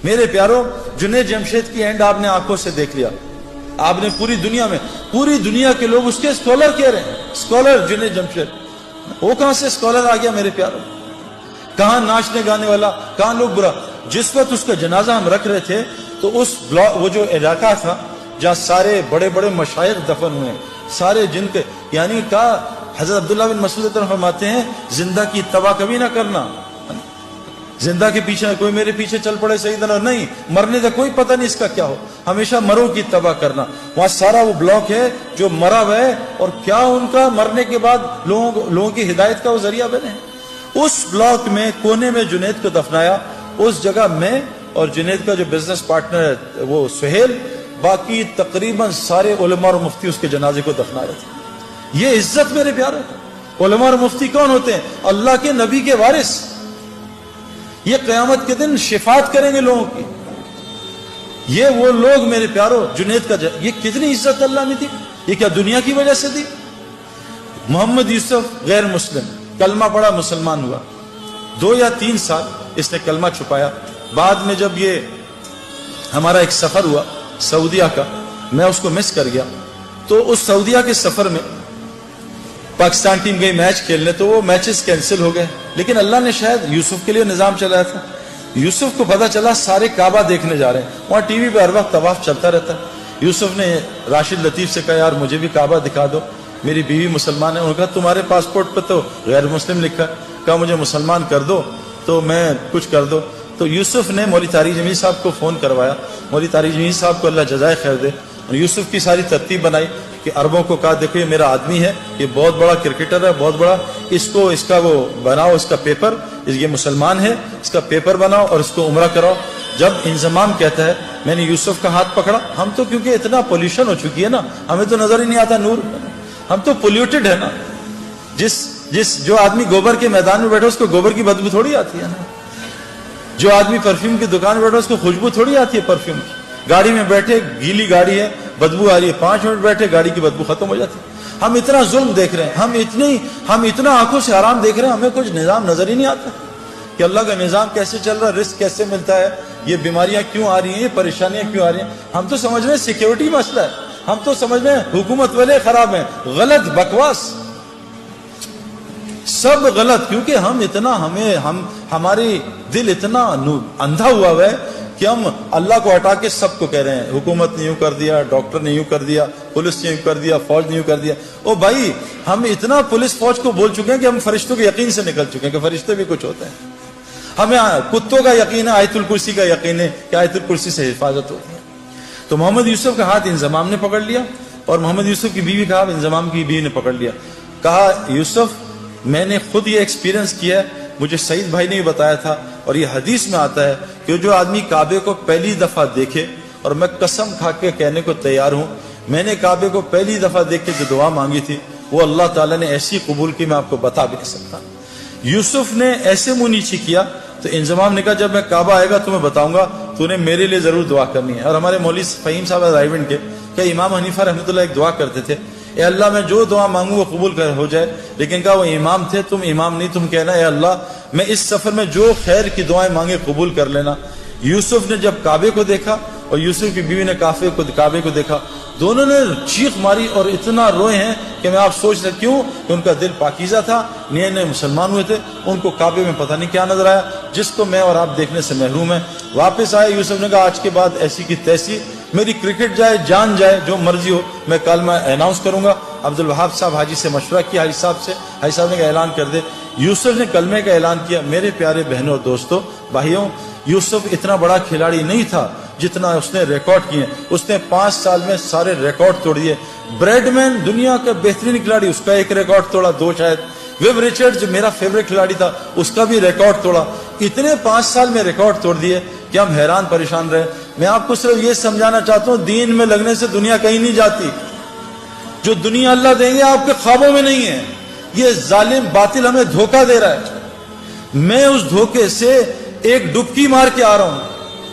میرے پیاروں، جنید جمشید کی اینڈ آپ نے آنکھوں سے دیکھ لیا. آپ نے پوری دنیا کے لوگ اس کے اسکالر کہہ رہے ہیں. اسکالر جنید جمشید، وہ کہاں سے اسکالر آ گیا میرے پیاروں؟ کہاں ناچنے گانے والا، کہاں لوگ برا. جس وقت اس کا جنازہ ہم رکھ رہے تھے تو اس وہ جو علاقہ تھا جہاں سارے بڑے بڑے مشائخ دفن ہوئے، سارے جن کے، یعنی کہا حضرت عبداللہ بن مسعود فرماتے ہیں زندہ کی اتباع کبھی نہ کرنا. زندہ کے پیچھے کوئی میرے پیچھے چل پڑے سیدنا، نہیں، مرنے کا کوئی پتہ نہیں اس کا کیا ہو، ہمیشہ مروں کی اتباع کرنا. وہاں سارا وہ بلاک ہے جو مرا ہوا ہے، اور کیا ان کا مرنے کے بعد لوگوں کی ہدایت کا وہ ذریعہ بنے. اس بلاک میں کونے میں جنید کو دفنایا. اس جگہ میں اور جنید کا جو بزنس پارٹنر ہے وہ سہیل، باقی تقریباً سارے علماء اور مفتی اس کے جنازے کو دفنا رہے تھے. یہ عزت میرے پیارے. علماء اور مفتی کون ہوتے ہیں؟ اللہ کے نبی کے وارث. یہ قیامت کے دن شفاعت کریں گے لوگوں کی. یہ وہ لوگ میرے پیارو، جنید کا یہ کتنی عزت اللہ نے دی. یہ کیا دنیا کی وجہ سے دی؟ محمد یوسف غیر مسلم، کلمہ پڑھا، مسلمان ہوا. 2 یا 3 سال اس نے کلمہ چھپایا. بعد میں جب یہ ہمارا ایک سفر ہوا سعودیہ کا، میں اس کو مس کر گیا. تو اس سعودیہ کے سفر میں پاکستان ٹیم گئی میچ کھیلنے، تو وہ میچز کینسل ہو گئے. لیکن اللہ نے شاید یوسف کے لیے نظام چلایا تھا. یوسف کو پتا چلا سارے کعبہ دیکھنے جا رہے ہیں. وہاں ٹی وی پہ ہر وقت طواف چلتا رہتا ہے. یوسف نے راشد لطیف سے کہا یار مجھے بھی کعبہ دکھا دو، میری بیوی مسلمان ہے. انہوں نے کہا تمہارے پاسپورٹ پہ تو غیر مسلم لکھا ہے. کہا مجھے مسلمان کر دو تو میں کچھ کر دو. تو یوسف نے مولوی طارق جمیل صاحب کو فون کروایا. مولوی طارق جمیل صاحب کو اللہ جزائے خیر دے. یوسف کی ساری ترتیب بنائی کہ عربوں کو کہا دیکھو یہ میرا آدمی ہے، یہ بہت بڑا کرکٹر ہے، بہت بڑا، اس کا وہ بناؤ، اس کا پیپر، یہ مسلمان ہے، اس کا پیپر بناؤ اور اس کو عمرہ کراؤ. جب انضمام کہتا ہے میں نے یوسف کا ہاتھ پکڑا. ہم تو کیونکہ اتنا پولیوشن ہو چکی ہے نا، ہمیں تو نظر ہی نہیں آتا نور، ہم تو پولیوٹڈ ہے نا. جو آدمی گوبر کے میدان میں بیٹھا اس کو گوبر کی بدبو تھوڑی آتی ہے نا. جو آدمی پرفیوم کی دکان میں بیٹھا اس کو خوشبو تھوڑی آتی ہے پرفیوم کی. گاڑی میں بیٹھے، گیلی گاڑی ہے، بدبو آ رہی ہے، 5 منٹ بیٹھے گاڑی کی بدبو ختم ہو جاتی ہے. ہم اتنا ظلم دیکھ رہے ہیں، ہم اتنا آنکھوں سے حرام دیکھ رہے ہیں، ہمیں کچھ نظام نظر ہی نہیں آتا کہ اللہ کا نظام کیسے چل رہا ہے، رزق کیسے ملتا ہے، یہ بیماریاں کیوں آ رہی ہیں، یہ پریشانیاں کیوں آ رہی ہیں. ہم تو سمجھ رہے ہیں سیکیورٹی مسئلہ ہے، ہم تو سمجھ رہے ہیں حکومت والے خراب ہیں. غلط، بکواس، سب غلط. کیونکہ ہماری دل اتنا اندھا ہوا ہے کہ ہم اللہ کو ہٹا کے سب کو کہہ رہے ہیں حکومت نے یوں کر دیا، ڈاکٹر نے یوں کر دیا، پولیس نے یوں کر دیا، فوج نے یوں کر دیا. او بھائی ہم اتنا پولیس فوج کو بول چکے ہیں کہ ہم فرشتوں کے یقین سے نکل چکے ہیں کہ فرشتے بھی کچھ ہوتے ہیں. ہمیں کتوں کا یقین ہے، آیت الکرسی کا یقین ہے کہ آیت الکرسی سے حفاظت ہوتی ہے. تو محمد یوسف کا ہاتھ انضمام نے پکڑ لیا، اور محمد یوسف کی بیوی کا ہاتھ انضمام کی بیوی نے پکڑ لیا. کہا یوسف میں نے خود یہ ایکسپیرینس کیا ہے، مجھے سعید بھائی نے بھی بتایا تھا، اور یہ حدیث میں آتا ہے کہ جو آدمی کعبے کو پہلی دفعہ دیکھے، اور میں قسم کھا کے کہنے کو تیار ہوں، میں نے کعبے کو پہلی دفعہ دیکھ کے جو دعا مانگی تھی وہ اللہ تعالیٰ نے ایسی قبول کی میں آپ کو بتا بھی نہیں سکتا. یوسف نے ایسے منہ نیچے کیا تو انضمام نے کہا جب میں کعبہ آئے گا تو میں بتاؤں گا، تو نے میرے لیے ضرور دعا کرنی ہے. اور ہمارے مولوی فہیم صاحب رائیونڈ کے کہ امام حنیفہ رحمۃ اللہ ایک دعا کرتے تھے، اے اللہ میں جو دعا مانگوں وہ قبول ہو جائے. لیکن کہا وہ امام تھے، تم امام نہیں، تم کہنا اے اللہ میں اس سفر میں جو خیر کی دعائیں مانگے قبول کر لینا. یوسف نے جب کعبے کو دیکھا اور یوسف کی بیوی نے کعبے کو دیکھا، دونوں نے چیخ ماری اور اتنا روئے ہیں کہ میں آپ سوچ سکتی ہوں کہ ان کا دل پاکیزہ تھا، نئے نئے مسلمان ہوئے تھے. ان کو کعبے میں پتہ نہیں کیا نظر آیا جس کو میں اور آپ دیکھنے سے محروم ہیں. واپس آئے یوسف نے کہا آج کے بعد ایسی کی تیسی، میری کرکٹ جائے، جان جائے، جو مرضی ہو، میں کل میں اناؤنس کروں گا. عبد الوہاب صاحب حاجی سے مشورہ کیا، حاجی صاحب سے، حاجی صاحب نے کہا اعلان کر دے. یوسف نے کلمے کا اعلان کیا. میرے پیارے بہنوں اور دوستوں بھائیوں، یوسف اتنا بڑا کھلاڑی نہیں تھا جتنا اس نے ریکارڈ کیے. اس نے 5 سال میں سارے ریکارڈ توڑ دیے. بریڈ مین دنیا کا بہترین کھلاڑی، اس کا ایک ریکارڈ توڑا، 2 شاید. ویب ریچرڈ جو میرا فیوریٹ کھلاڑی تھا اس کا بھی ریکارڈ توڑا. اتنے 5 سال میں ریکارڈ توڑ دیے کہ ہم حیران پریشان رہے. میں آپ کو صرف یہ سمجھانا چاہتا ہوں دین میں لگنے سے دنیا کہیں نہیں جاتی. جو دنیا اللہ دیں گے آپ کے خوابوں میں نہیں ہے. یہ ظالم باطل ہمیں دھوکہ دے رہا ہے. میں اس دھوکے سے ایک ڈبکی مار کے آ رہا ہوں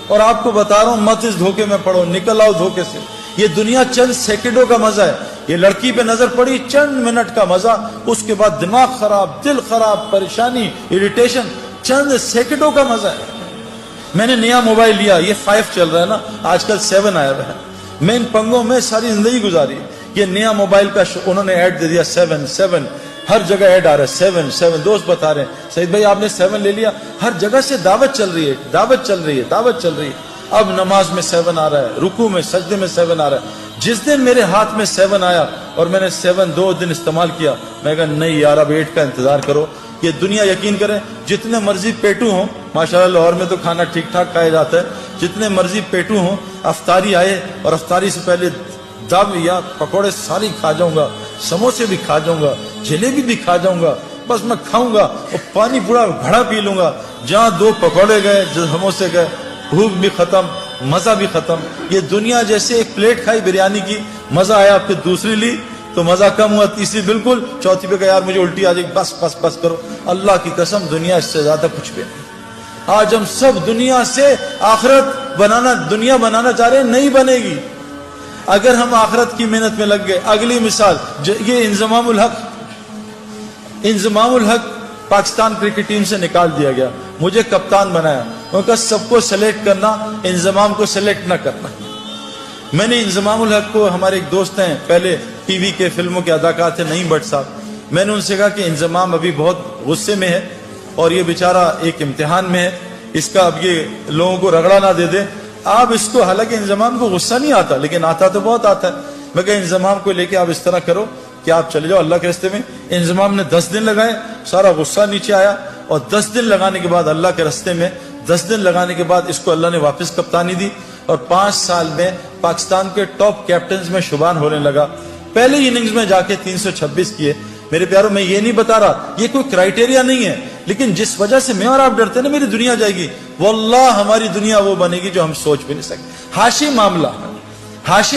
اور آپ کو بتا رہا ہوں مت اس دھوکے میں پڑو، نکل آؤ دھوکے سے. یہ دنیا چند سیکنڈوں کا مزہ ہے. یہ لڑکی پہ نظر پڑی، چند منٹ کا مزہ، اس کے بعد دماغ خراب، دل خراب، پریشانی، اریٹیشن، چند سیکنڈوں کا مزہ ہے. میں نے نیا موبائل لیا, یہ 5 چل رہا ہے نا, آج کل 7 آیا ہوا ہے. میں ان پنگوں میں ساری زندگی گزاری. یہ نیا موبائل کا انہوں نے ایڈ دے دیا 7 ہر جگہ ایڈ آ رہا ہے 7. دوست بتا رہے ہیں سعید بھائی آپ نے 7 لے لیا, ہر جگہ سے دعوت چل رہی ہے. اب نماز میں 7 آ رہا ہے, رکوع میں سجدے میں 7 آ رہا ہے. جس دن میرے ہاتھ میں 7 آیا اور میں نے 7 2 دن استعمال کیا, میں کہا نہیں یار اب 8 کا انتظار کرو. یہ دنیا یقین کریں جتنے مرضی پیٹو ہوں, ماشاءاللہ لاہور میں تو کھانا ٹھیک ٹھاک کھایا جاتا ہے, جتنے مرضی پیٹو ہوں, افطاری آئے اور افطاری سے پہلے دب یا پکوڑے ساری کھا جاؤں گا, سموسے بھی کھا جاؤں گا, جلیبی بھی کھا جاؤں گا, بس میں کھاؤں گا اور پانی پورا گھڑا پی لوں گا. جہاں 2 پکوڑے گئے, سموسے گئے, بھوک بھی ختم, مزہ بھی ختم. یہ دنیا جیسے ایک پلیٹ کھائی بریانی کی, مزہ آیا, پھر دوسری لی تو مزہ کم ہوا, تیسری بالکل, چوتھی پہ کہا یار مجھے الٹی آ جائے, بس کرو. اللہ کی قسم دنیا اس سے زیادہ کچھ بھی نہیں. آج ہم سب دنیا سے آخرت دنیا بنانا چاہ رہے ہیں, نہیں بنے گی اگر ہم آخرت کی محنت میں لگ گئے. اگلی مثال, یہ انضمام الحق پاکستان کرکٹ ٹیم سے نکال دیا گیا, مجھے کپتان بنایا. ان کا سب کو سلیکٹ کرنا, انضمام کو سلیکٹ نہ کرنا. میں نے انضمام الحق کو, ہمارے ایک دوست ہیں پہلے ٹی وی کے فلموں کے اداکار تھے نعیم بٹ صاحب, میں نے ان سے کہا کہ انضمام ابھی بہت غصے میں ہے اور یہ بیچارہ ایک امتحان میں ہے, اس کا اب یہ لوگوں کو رگڑا نہ دے دے آپ اس کو. حالانکہ انضمام کو غصہ نہیں آتا لیکن آتا تو بہت آتا ہے. میں کہا انضمام کو لے کے آپ اس طرح کرو کہ آپ چلے جاؤ اللہ کے راستے میں. انضمام نے 10 دن لگائے, سارا غصہ نیچے آیا, اور 10 دن لگانے کے بعد اللہ کے راستے میں 10 دن لگانے کے بعد اس کو اللہ نے واپس کپتانی دی, اور 5 سال میں پاکستان کے ٹاپ کیپٹنز میں شمار ہونے لگا. پہلی اننگز میں جا کے 326 کیے. میرے پیاروں, میں یہ نہیں بتا رہا, یہ کوئی کرائٹیریا نہیں ہے, لیکن جس وجہ سے میں اور آپ ڈرتے ہیں نا میری دنیا جائے گی, واللہ ہماری دنیا وہ بنے گی جو ہم سوچ بھی نہیں سکتے. ہاشی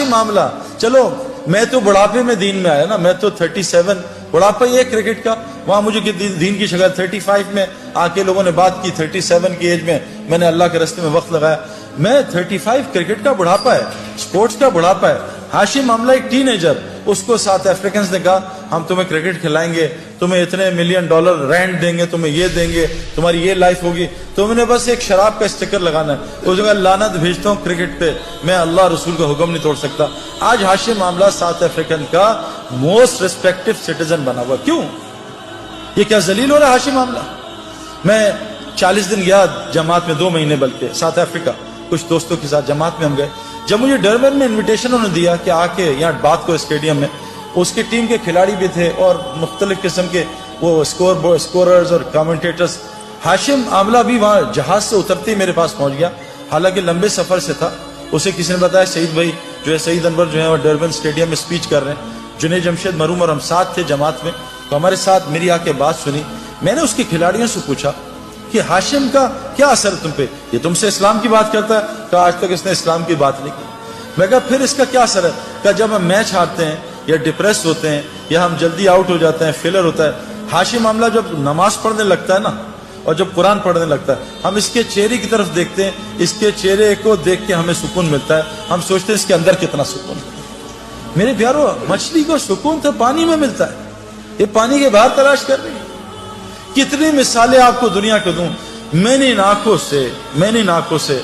معاملہ, چلو میں تو بڑھاپے میں دین میں آیا نا, میں تو 37 بڑھاپا یہ کرکٹ کا, وہاں مجھے دین کی شکل 35 میں آ کے لوگوں نے بات کی, 37 کی ایج میں نے اللہ کے راستے میں وقت لگایا. میں 35 کرکٹ کا بڑھاپا ہے, سپورٹس کا بڑھاپا ہے. ہاشی معاملہ ایک ٹین ایجر, اس کو ساؤتھ افریکنز نے کہا ہم تمہیں کرکٹ کھلائیں گے, تمہیں اتنے $1 ملین رینٹ دیں گے, تمہیں یہ دیں گے, تمہاری یہ لائف ہوگی, تم نے بس ایک شراب کا اسٹیکر لگانا ہے. اس نے کہا لعنت بھیجتا ہوں کرکٹ پہ, میں اللہ رسول کا حکم نہیں توڑ سکتا. آج ہاشی معاملہ ساؤتھ افریکن کا موسٹ ریسپیکٹو سٹیزن بنا ہوا. کیوں یہ کیا ذلیل ہو رہا ہے ہاشی معاملہ؟ میں 40 دن گیا جماعت میں, 2 مہینے بلکہ ساؤتھ افریقہ, کچھ دوستوں کے ساتھ جماعت میں ہم گئے. جب مجھے ڈربن میں انویٹیشن انہوں نے دیا کہ آ کے یہاں بات کو اسٹیڈیم میں, اس کی ٹیم کے کھلاڑی بھی تھے اور مختلف قسم کے وہ اسکوررز اور کامنٹیٹرز. ہاشم عاملہ بھی وہاں جہاز سے اترتے ہی میرے پاس پہنچ گیا, حالانکہ لمبے سفر سے تھا. اسے کسی نے بتایا سعید بھائی جو ہے, سعید انور جو ہے وہ ڈربن اسٹیڈیم میں اسپیچ کر رہے ہیں. جنید جمشید مرحوم اور ہم ساتھ تھے جماعت میں, تو ہمارے ساتھ میری آ کے بات سنی. میں نے اس کے کھلاڑیوں سے پوچھا کہ ہاشم کا کیا اثر تم پہ, یہ تم سے اسلام کی بات کرتا ہے, کہ آج تک اس نے اسلام کی بات نہیں کی. میں کہا پھر اس کا کیا اثر ہے؟ کہ جب ہم میچ ہارتے ہیں یا ڈپریس ہوتے ہیں یا ہم جلدی آؤٹ ہو جاتے ہیں, فیلر ہوتا ہے, ہاشم معاملہ جب نماز پڑھنے لگتا ہے نا اور جب قرآن پڑھنے لگتا ہے, ہم اس کے چہرے کی طرف دیکھتے ہیں, اس کے چہرے کو دیکھ کے ہمیں سکون ملتا ہے, ہم سوچتے ہیں اس کے اندر کتنا سکون ہے. میرے پیارو, مچھلی کو سکون تو پانی میں ملتا ہے, یہ پانی کے باہر تلاش کر رہی ہے. کتنی مثالیں آپ کو دنیا کو دوں. میں نے ان آنکھوں سے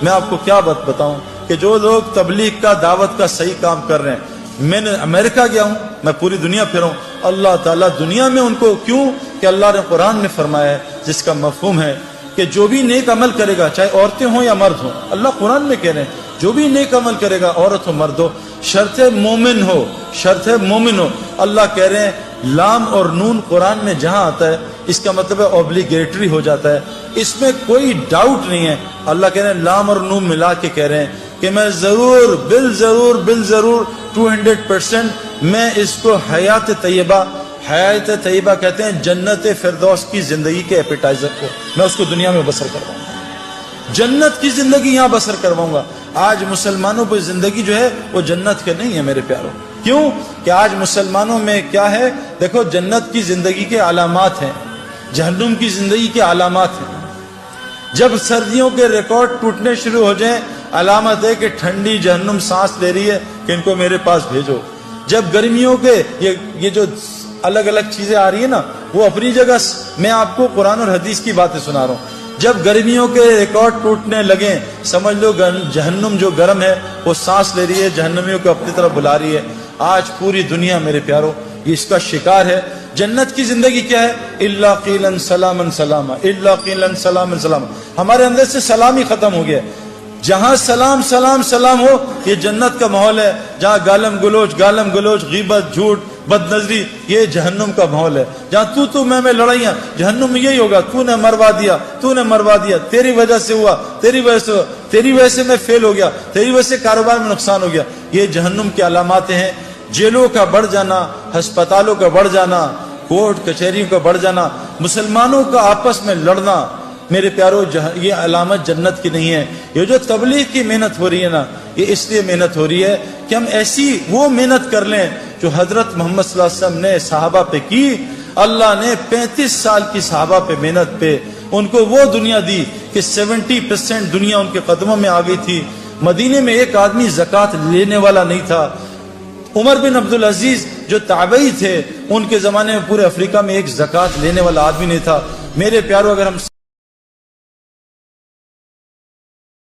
میں آپ کو کیا بتاؤں کہ جو لوگ تبلیغ کا, دعوت کا صحیح کام کر رہے ہیں, میں نے امریکہ گیا ہوں, میں پوری دنیا پھرا ہوں. اللہ تعالیٰ دنیا میں ان کو, کیوں کہ اللہ نے قرآن میں فرمایا ہے جس کا مفہوم ہے کہ جو بھی نیک عمل کرے گا, چاہے عورتیں ہوں یا مرد ہوں, اللہ قرآن میں کہہ رہے ہیں جو بھی نیک عمل کرے گا, عورت ہو مرد ہو, شرط مومن ہو. اللہ کہہ رہے ہیں لام اور نون قرآن میں جہاں آتا ہے اس کا مطلب ہے اوبلیگیٹری ہو جاتا ہے, اس میں کوئی ڈاؤٹ نہیں ہے. اللہ کہہ رہے ہیں لام اور نون ملا کے کہہ رہے ہیں کہ میں ضرور بالضرور 200% میں اس کو حیات طیبہ کہتے ہیں, جنت فردوس کی زندگی کے ایپیٹائزر کو, میں اس کو دنیا میں بسر کرواؤں گا, جنت کی زندگی یہاں بسر کرواؤں گا. آج مسلمانوں پہ زندگی جو ہے وہ جنت کے نہیں ہے میرے پیاروں. کیوں کہ آج مسلمانوں میں کیا ہے, دیکھو جنت کی زندگی کے علامات ہیں, جہنم کی زندگی کے علامات ہیں. جب سردیوں کے ریکارڈ ٹوٹنے شروع ہو جائیں, علامت ہے کہ ٹھنڈی جہنم سانس لے رہی ہے کہ ان کو میرے پاس بھیجو. جب گرمیوں کے یہ جو الگ الگ چیزیں آ رہی ہیں نا, وہ اپنی جگہ, میں آپ کو قرآن اور حدیث کی باتیں سنا رہا ہوں. جب گرمیوں کے ریکارڈ ٹوٹنے لگیں سمجھ لو جہنم جو گرم ہے وہ سانس لے رہی ہے، جہنمیوں کو اپنی طرف بلا رہی ہے۔ آج پوری دنیا میرے پیارو یہ اس کا شکار ہے۔ جنت کی زندگی کیا ہے؟ الا قیلا سلاما سلاما، الا قیلا سلاما سلاما۔ ہمارے اندر سے سلام ہی ختم ہو گیا۔ جہاں سلام سلام سلام ہو یہ جنت کا ماحول ہے، جہاں گالم گلوچ غیبت جھوٹ بد نظری یہ جہنم کا ماحول ہے۔ جہاں تو میں لڑائیاں، جہنم میں یہی ہوگا، تو نے مروا دیا، تیری وجہ سے ہوا، تیری وجہ سے میں فیل ہو گیا، تیری وجہ سے کاروبار میں نقصان ہو گیا۔ یہ جہنم کی علامات ہیں۔ جیلوں کا بڑھ جانا، ہسپتالوں کا بڑھ جانا، کورٹ کچہریوں کا بڑھ جانا، مسلمانوں کا آپس میں لڑنا، میرے پیارو یہ علامت جنت کی نہیں ہے۔ یہ جو تبلیغ کی محنت ہو رہی ہے نا، یہ اس لیے محنت ہو رہی ہے کہ ہم ایسی وہ محنت کر لیں جو حضرت محمد صلی اللہ علیہ وسلم نے صحابہ پہ کی۔ اللہ نے 35 سال کی صحابہ پہ محنت پہ ان کو وہ دنیا دی کہ 70% دنیا ان کے قدموں میں آ گئی تھی۔ مدینے میں ایک آدمی زکوٰۃ لینے والا نہیں تھا۔ عمر بن عبدالعزیز جو تابعی تھے ان کے زمانے میں پورے افریقہ میں ایک زکوٰۃ لینے والا آدمی نہیں تھا۔ میرے پیارو اگر ہم